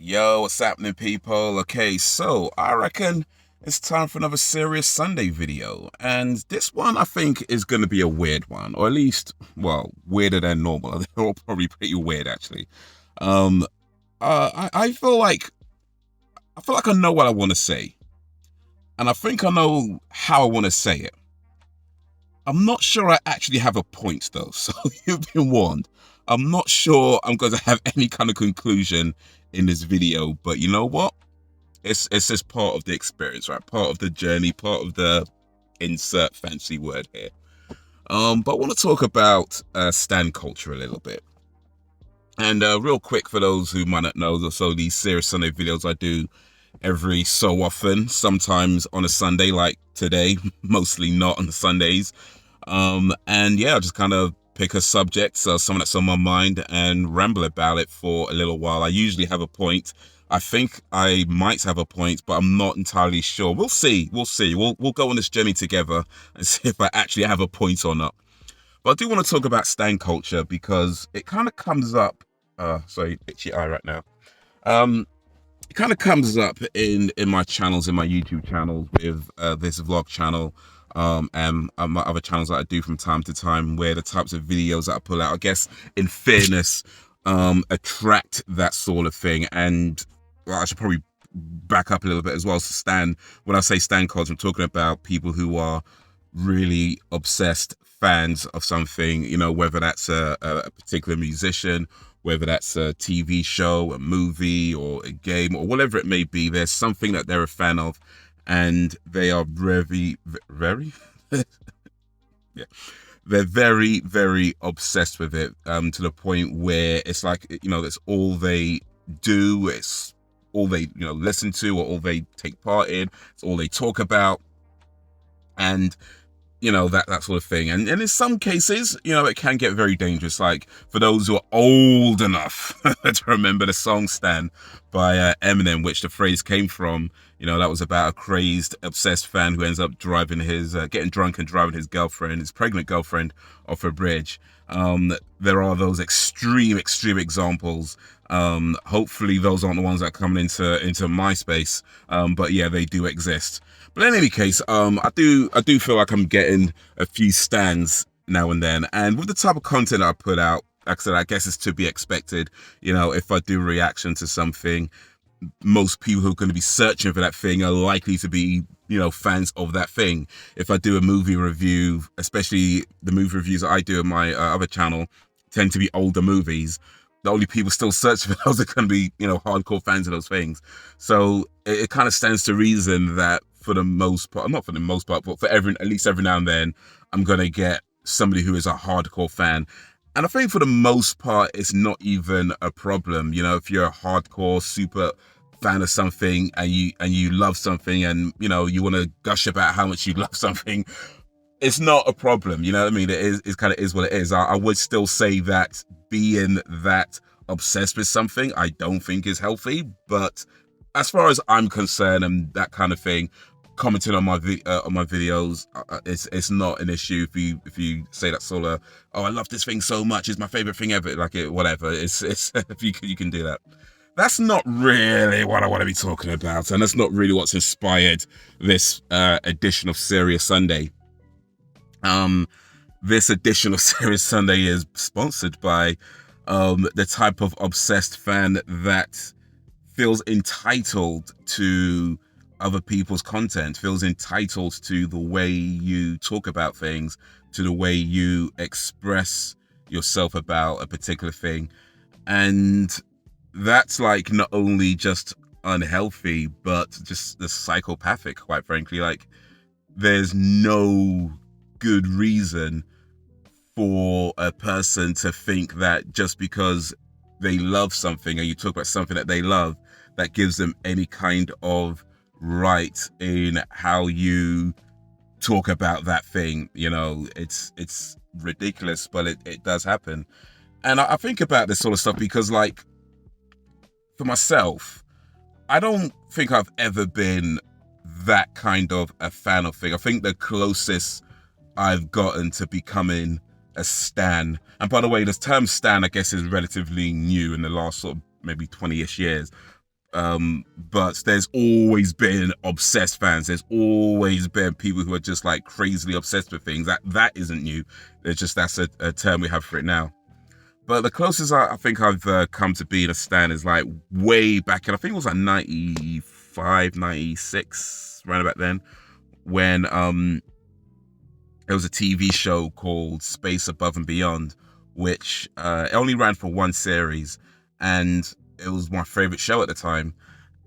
Yo, what's happening, people? Okay, so I reckon it's time for another serious Sunday video. And this one I think is going to be a weird one, or at least, well, weirder than normal. They're all probably pretty weird, actually. Um, I feel like I know what I want to say, and I think I know how I want to say it. I'm not sure I actually have a point though, so you've been warned. I'm not sure I'm going to have any kind of conclusion in this video, but you know what? It's just part of the experience, right? Part of the journey, part of the insert fancy word here. But I want to talk about stan culture a little bit. And real quick, for those who might not know, so these Serious Sunday videos I do every so often, sometimes on a Sunday like today, mostly not on the Sundays. And yeah, I'll just kind of pick a subject, so something that's on my mind, and ramble about it for a little while. I usually have a point. I think I might have a point, but I'm not entirely sure. We'll see. We'll see. We'll go on this journey together and see if I actually have a point or not. But I do want to talk about stan culture because it kind of comes up. Sorry, itchy eye right now. It kind of comes up in my channels, in my YouTube channels, with this vlog channel, and my other channels that I do from time to time, where the types of videos that I pull out, I guess, in fairness, attract that sort of thing. And well, I should probably back up a little bit as well. So when I say stan culture, I'm talking about people who are really obsessed fans of something, you know, whether that's a particular musician, whether that's a TV show, a movie, or a game, or whatever it may be. There's something that they're a fan of, and they are very, yeah, they're very, very obsessed with it, to the point where it's like, you know, that's all they do. It's all they, you know, listen to, or all they take part in. It's all they talk about. And you know, that sort of thing. And in some cases, you know, it can get very dangerous. Like for those who are old enough to remember the song Stan by Eminem, which the phrase came from, you know, that was about a crazed, obsessed fan who ends up driving getting drunk and driving his pregnant girlfriend off a bridge. There are those extreme examples. Hopefully those aren't the ones that are coming into my space. But yeah, they do exist. But in any case, I do feel like I'm getting a few stans now and then, and with the type of content I put out, like I said, I guess it's to be expected. You know, if I do a reaction to something, most people who are going to be searching for that thing are likely to be, you know, fans of that thing. If I do a movie review, especially the movie reviews that I do on my other channel, tend to be older movies. The only people still searching for those are going to be, you know, hardcore fans of those things. So it kind of stands to reason that for the most part, not for the most part, but for at least every now and then, I'm going to get somebody who is a hardcore fan. And I think for the most part, it's not even a problem. You know, if you're a hardcore, super fan of something, and you love something, and, you know, you want to gush about how much you love something, it's not a problem. You know what I mean? It kind of is what it is. I would still say that being that obsessed with something, I don't think is healthy. But as far as I'm concerned, and that kind of thing, commenting on my videos, it's not an issue. If you say that sort of, oh, I love this thing so much, it's my favorite thing ever, like it, whatever. It's if you can do that. That's not really what I want to be talking about, and that's not really what's inspired this edition of Serious Sunday. This edition of Serious Sunday is sponsored by the type of obsessed fan that feels entitled to other people's content, feels entitled to the way you talk about things, to the way you express yourself about a particular thing. And that's like not only just unhealthy, but just the psychopathic, quite frankly. Like, there's no good reason for a person to think that just because they love something, and you talk about something that they love, that gives them any kind of right in how you talk about that thing. You know, it's ridiculous, but it does happen. And I think about this sort of stuff because, like, for myself, I don't think I've ever been that kind of a fan of thing. I think the closest I've gotten to becoming a stan, and by the way, the term stan, I guess, is relatively new in the last sort of maybe 20-ish years. But there's always been obsessed fans. There's always been people who are just like crazily obsessed with things. That isn't new. It's just that's a term we have for it now. But the closest I think I've come to being a stan is like way back in, I think it was like 95, 96, right about then, when there was a TV show called Space Above and Beyond, which it only ran for one series, and it was my favorite show at the time.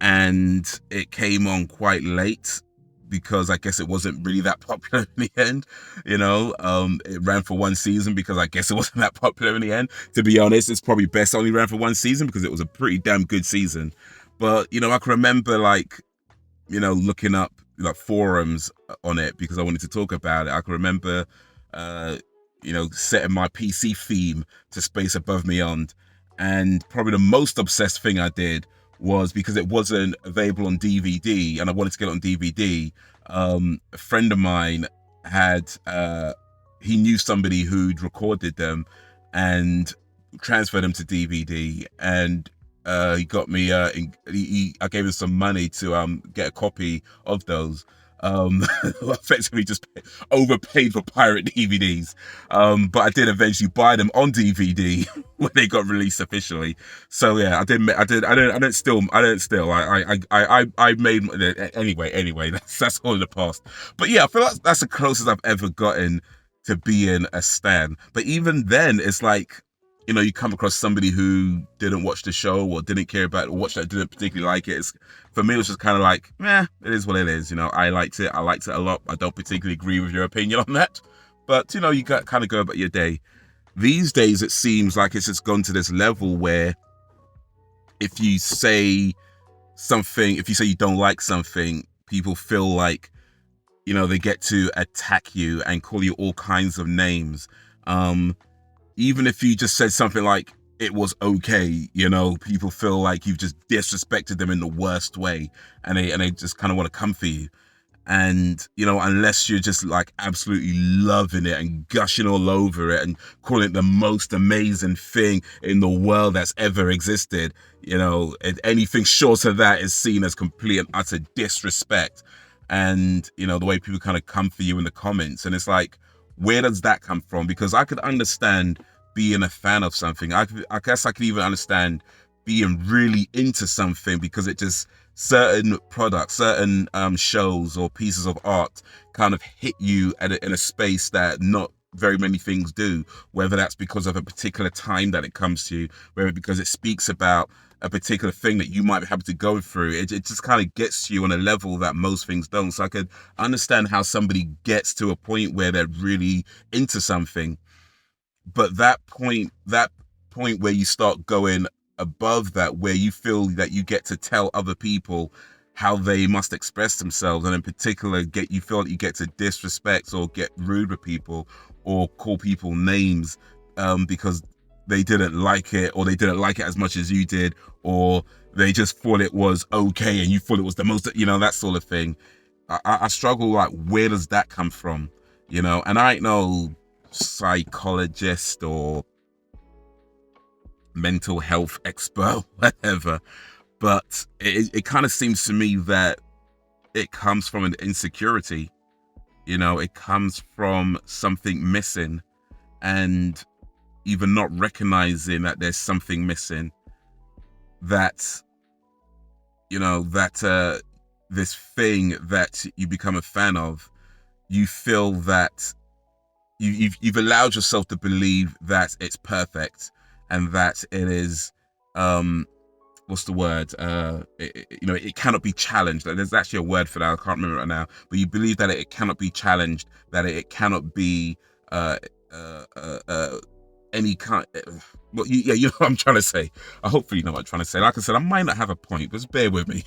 And it came on quite late because I guess it wasn't really that popular in the end. It ran for one season because I guess it wasn't that popular in the end. To be honest, it's probably best only ran for one season because it was a pretty damn good season. But, I can remember looking up like forums on it because I wanted to talk about it. I can remember, setting my PC theme to Space Above Beyond. And probably the most obsessed thing I did was, because it wasn't available on DVD and I wanted to get it on DVD, a friend of mine had, he knew somebody who'd recorded them and transferred them to DVD, and he got me, I gave him some money to get a copy of those. Effectively just overpaid for pirate DVDs. But I did eventually buy them on DVD when they got released officially. So yeah, I don't steal. I made anyway. That's all in the past. But yeah, I feel like that's the closest I've ever gotten to being a stan. But even then, it's like, you come across somebody who didn't watch the show or didn't care about it, or watched it, didn't particularly like it. For me, it was just kind of like, it is what it is. I liked it a lot. I don't particularly agree with your opinion on that. But, you got kind of go about your day. These days, it seems like it's just gone to this level where if you say you don't like something, people feel like, they get to attack you and call you all kinds of names. Even if you just said something like, it was okay, people feel like you've just disrespected them in the worst way, and they just kind of want to come for you. And, unless you're just like absolutely loving it and gushing all over it and calling it the most amazing thing in the world that's ever existed, anything short of that is seen as complete and utter disrespect. And, the way people kind of come for you in the comments. And it's like, where does that come from? Because I could understand being a fan of something. I guess I could even understand being really into something because it just, certain products, certain shows or pieces of art kind of hit you in a space that not very many things do, whether that's because of a particular time that it comes to you, whether because it speaks about a particular thing that you might have to go through. It just kind of gets you on a level that most things don't. So I could understand how somebody gets to a point where they're really into something. But that point where you start going above that, where you feel that you get to tell other people how they must express themselves, and in particular you feel like you get to disrespect or get rude with people or call people names because they didn't like it, or they didn't like it as much as you did, or they just thought it was okay and you thought it was the most, that sort of thing. I struggle, like, where does that come from? And I ain't no psychologist or mental health expert, whatever, but it kind of seems to me that it comes from an insecurity. It comes from something missing, and even not recognizing that there's something missing, that this thing that you become a fan of, you feel that you've allowed yourself to believe that it's perfect and that it is what's the word? It cannot be challenged. There's actually a word for that. I can't remember it right now. But you believe that it cannot be challenged, that it cannot be any kind. Well, you know what I'm trying to say. Hopefully you know what I'm trying to say. Like I said, I might not have a point, but just bear with me.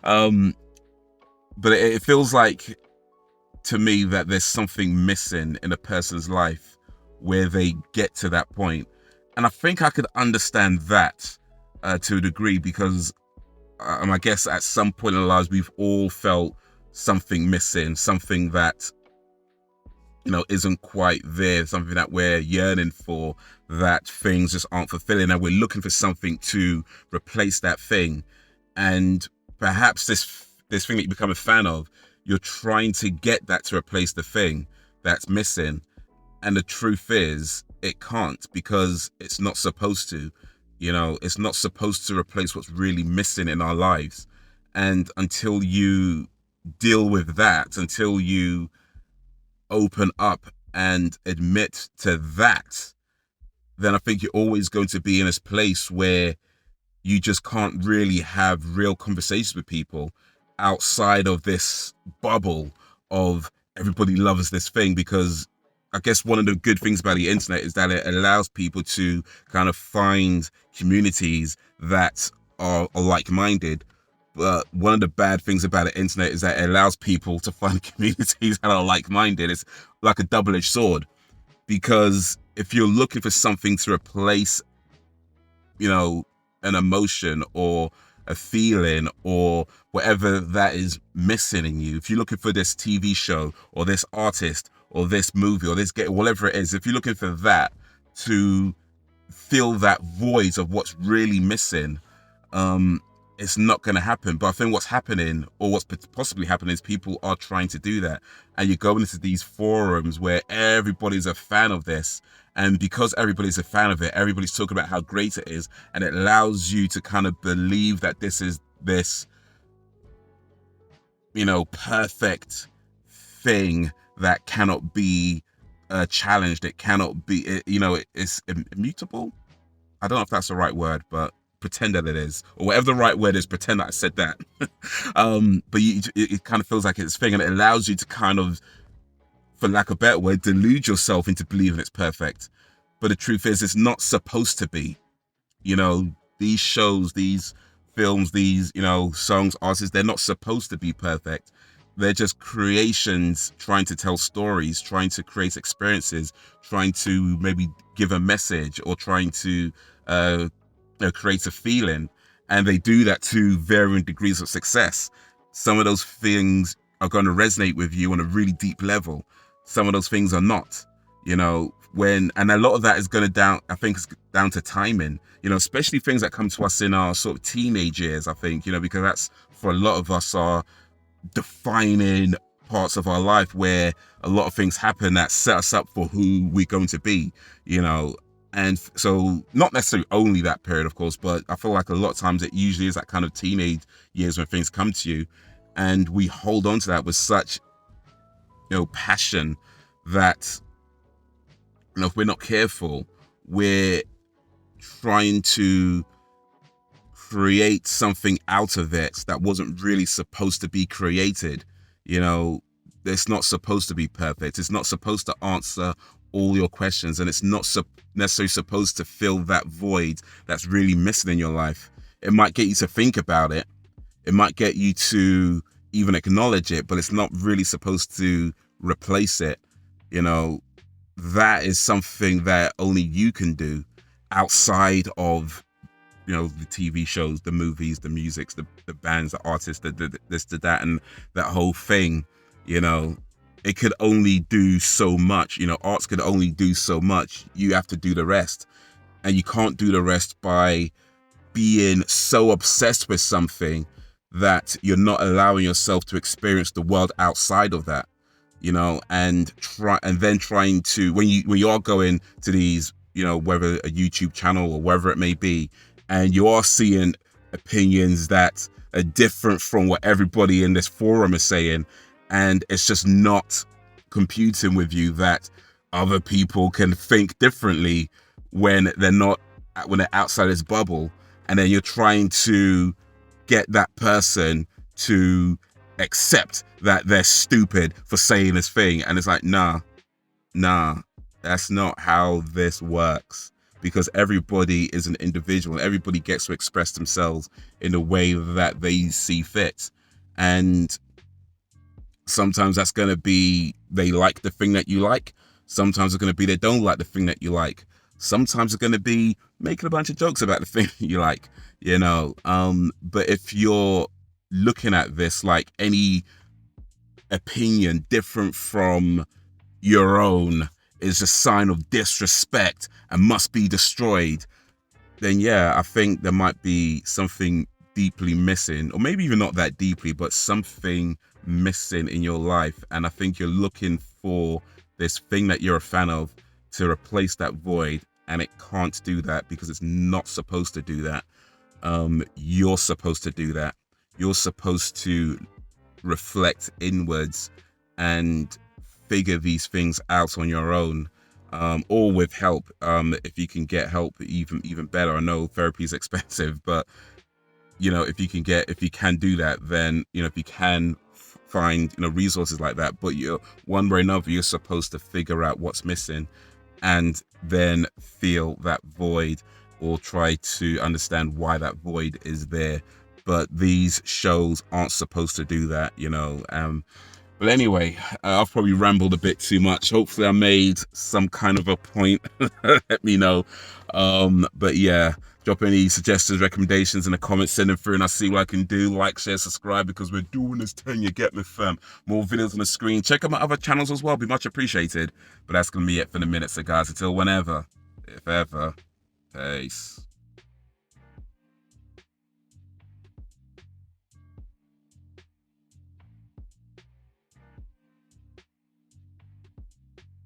But it feels like, to me, that there's something missing in a person's life where they get to that point. And I think I could understand that to a degree, because I guess at some point in our lives, we've all felt something missing, something that, isn't quite there, something that we're yearning for, that things just aren't fulfilling, and we're looking for something to replace that thing. And perhaps this thing that you become a fan of, you're trying to get that to replace the thing that's missing. And the truth is, it can't, because it's not supposed to. It's not supposed to replace what's really missing in our lives. And until you deal with that, until you open up and admit to that, then I think you're always going to be in this place where you just can't really have real conversations with people outside of this bubble of everybody loves this thing. Because I guess one of the good things about the internet is that it allows people to kind of find communities that are like-minded. But one of the bad things about the internet is that it allows people to find communities that are like-minded. It's like a double-edged sword, because if you're looking for something to replace, an emotion or a feeling or whatever that is missing in you, if you're looking for this TV show or this artist or this movie or this game, whatever it is, if you're looking for that to fill that void of what's really missing, it's not going to happen. But I think what's happening, or what's possibly happening, is people are trying to do that. And you're going into these forums where everybody's a fan of this. And because everybody's a fan of it, everybody's talking about how great it is. And it allows you to kind of believe that this is this, perfect thing that cannot be challenged. It cannot be, it's immutable. I don't know if that's the right word, but pretend that it is, or whatever the right word is, pretend that I said that. But it kind of feels like it's a thing, and it allows you to kind of, for lack of a better word, delude yourself into believing it's perfect. But the truth is, it's not supposed to be. These shows, these films, these, songs, artists, they're not supposed to be perfect. They're just creations trying to tell stories, trying to create experiences, trying to maybe give a message, or trying to create a feeling. And they do that to varying degrees of success. Some of those things are going to resonate with you on a really deep level. Some of those things are not, and a lot of that is going to I think it's down to timing, especially things that come to us in our sort of teenage years, I think, because that's, for a lot of us, are defining parts of our life where a lot of things happen that set us up for who we're going to be, And so not necessarily only that period, of course, but I feel like a lot of times it usually is that kind of teenage years when things come to you, and we hold on to that with such, passion that, if we're not careful, we're trying to create something out of it that wasn't really supposed to be created. It's not supposed to be perfect. It's not supposed to answer all your questions, and it's not necessarily supposed to fill that void that's really missing in your life. It might get you to think about it. It might get you to even acknowledge it, but it's not really supposed to replace it. That is something that only you can do outside of, the TV shows, the movies, the musics, the bands, the artists, the this, the that, and that whole thing. It could only do so much. Arts could only do so much. You have to do the rest. And you can't do the rest by being so obsessed with something that you're not allowing yourself to experience the world outside of that. And then trying to, when you are going to these, whether a YouTube channel or wherever it may be, and you are seeing opinions that are different from what everybody in this forum is saying, and it's just not computing with you that other people can think differently when they're outside this bubble, and then you're trying to get that person to accept that they're stupid for saying this thing. And it's like, nah, that's not how this works, because everybody is an individual. Everybody gets to express themselves in the way that they see fit. And sometimes that's going to be they like the thing that you like. Sometimes it's going to be they don't like the thing that you like. Sometimes it's going to be making a bunch of jokes about the thing you like, But if you're looking at this like any opinion different from your own is a sign of disrespect and must be destroyed, then yeah, I think there might be something deeply missing, or maybe even not that deeply, but something missing in your life. And I think you're looking for this thing that you're a fan of to replace that void, and it can't do that because it's not supposed to do that. You're supposed to do that. You're supposed to reflect inwards and figure these things out on your own, or with help. If you can get help, even better. I know therapy is expensive, but if you can do that, then if you can find resources like that, but you're one way or another, you're supposed to figure out what's missing and then feel that void, or try to understand why that void is there. But these shows aren't supposed to do that. But anyway, I've probably rambled a bit too much. Hopefully I made some kind of a point. Let me know. But yeah, drop any suggestions, recommendations in the comments, send them through, and I'll see what I can do. Like, share, subscribe, because we're doing this thing, you get me, fam. More videos on the screen. Check out my other channels as well, be much appreciated. But that's going to be it for the minute. So guys, until whenever, if ever, peace.